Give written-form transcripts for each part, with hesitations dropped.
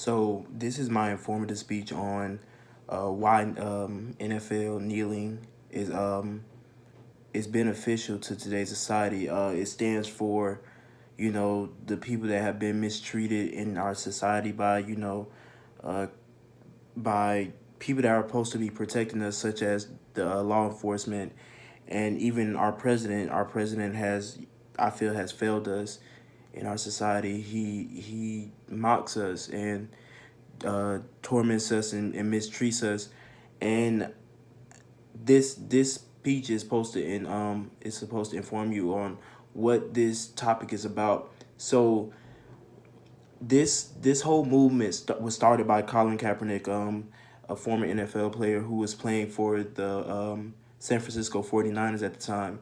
So this is my informative speech on why NFL kneeling is beneficial to today's society. It stands for, the people that have been mistreated in our society by uh, by people that are supposed to be protecting us, such as the law enforcement and even our president. Our president has, I feel, has failed us in our society. He mocks us and torments us and mistreats us. And this speech is supposed to inform you on what this topic is about. So this whole movement was started by Colin Kaepernick, a former NFL player who was playing for the San Francisco 49ers at the time.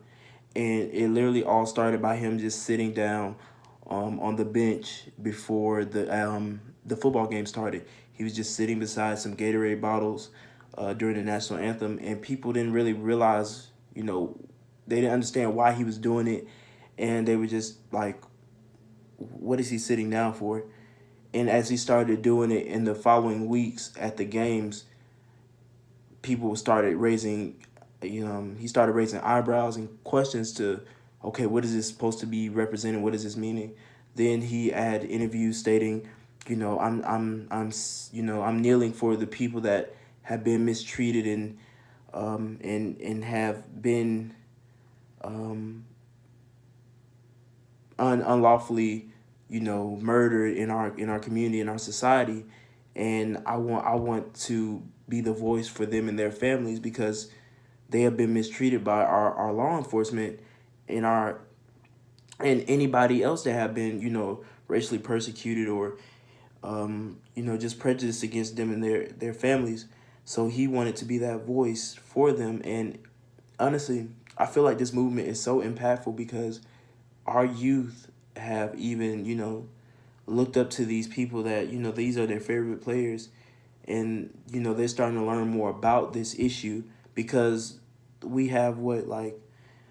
And it literally all started by him just sitting down on the bench before the football game started. He was just sitting beside some Gatorade bottles during the national anthem, and people didn't really realize, they didn't understand why he was doing it, and they were just like, "What is he sitting down for?" And as he started doing it in the following weeks at the games, people started raising, he started raising eyebrows and questions to, okay, what is this supposed to be representing? What is this meaning? Then he had interviews stating, I'm kneeling for the people that have been mistreated and have been unlawfully, murdered in our community, in our society. And I want to be the voice for them and their families, because they have been mistreated by our law enforcement and our and anybody else that have been, racially persecuted or just prejudiced against them and their families. So he wanted to be that voice for them. And honestly, I feel like this movement is so impactful because our youth have even, looked up to these people that, these are their favorite players. And, they're starting to learn more about this issue, because we have like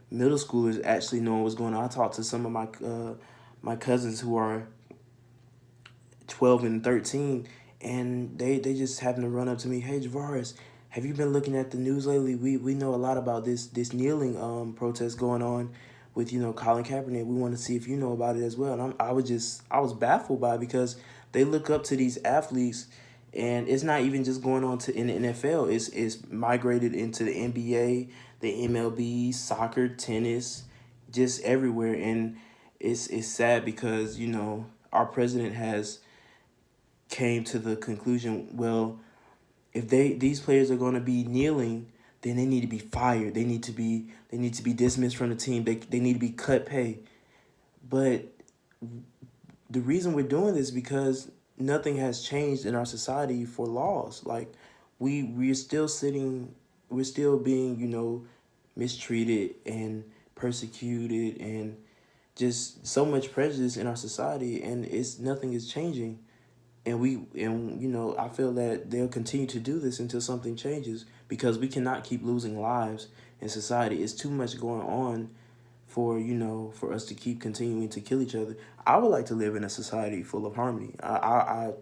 middle schoolers actually knowing what's going on. I talked to some of my cousins who are 12 and 13, and they just happen to run up to me, "Hey, Javaris, have you been looking at the news lately? We know a lot about this kneeling protest going on with, Colin Kaepernick. We want to see if you know about it as well." And I was baffled by it, because they look up to these athletes, and it's not even just going on to in the NFL. It's migrated into the NBA, the MLB, soccer, tennis, just everywhere. And it's sad because, our president has came to the conclusion, well, if these players are going to be kneeling, then they need to be fired. They need to be dismissed from the team. They need to be cut pay. But the reason we're doing this is because nothing has changed in our society for laws. Like, we're still being, mistreated and persecuted, and just so much prejudice in our society, and it's nothing is changing. And I feel that they'll continue to do this until something changes, because we cannot keep losing lives in society. It's too much going on for us to keep continuing to kill each other. I would like to live in a society full of harmony. I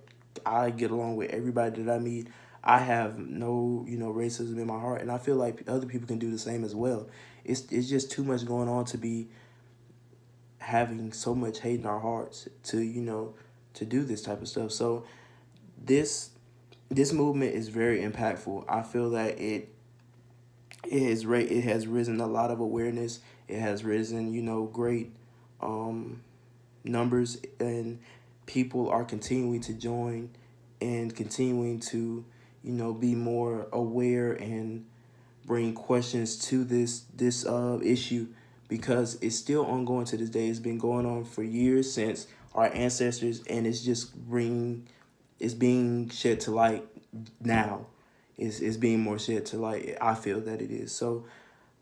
get along with everybody that I meet. I have no, racism in my heart, and I feel like other people can do the same as well. It's just too much going on to be having so much hate in our hearts to, to do this type of stuff. So this this movement is very impactful. I feel that it has risen a lot of awareness. It has risen, great um, numbers, and people are continuing to join and continuing to, be more aware and bring questions to this issue, because it's still ongoing to this day. It's been going on for years since our ancestors, and it's being shed to light now. Is being more shed to light. I feel that it is. So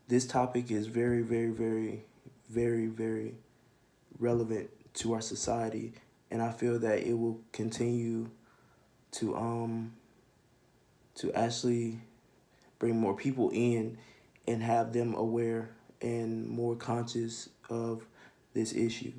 this topic is very, very, very, very, very relevant to our society, and I feel that it will continue to actually bring more people in and have them aware and more conscious of this issue.